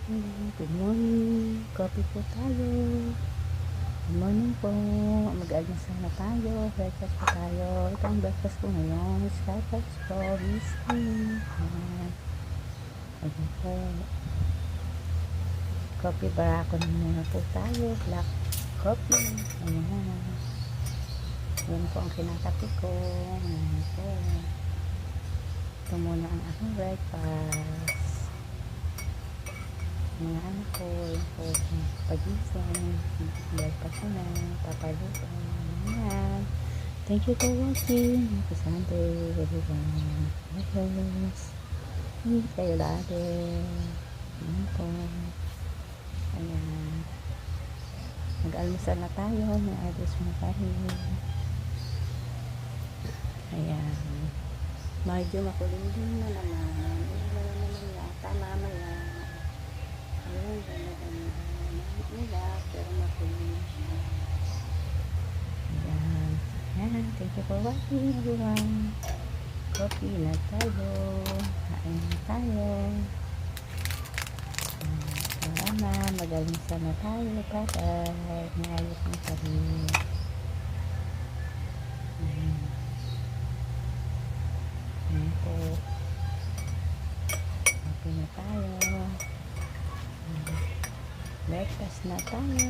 Good morning. Coffee po tayo. Good morning po. Mag-almusal na tayo. Breakfast po tayo. Ito ang breakfast ko ngayon. Starbucks po. Whiskey. Ayan po. Coffee barako na muna po tayo. Black coffee. Ayan. Yan po ang kinakapi ko. Ayan po. Ito muna ang aking breakfast. Mga anak ko, pagising, breakfast na, papaluto, ayan. Thank you for watching. Happy Sunday, everyone. Yes. Hindi kayo lagi. Ayan po. Ayan. Mag-almusal na tayo. May address mo tayo. Ayan. Medyo makulimlim na naman. Wala naman yata mamaya. Ayun, nila, pero makulimlim siya. Ayan. Ayan. Thank you for watching, everyone. Coffee na tayo. Kain na tayo. Salamat. Mag-almusal na tayo. Bye-bye. Mayayos na kami. Ayan po. Coffee na tayo. Breakfast na tayo.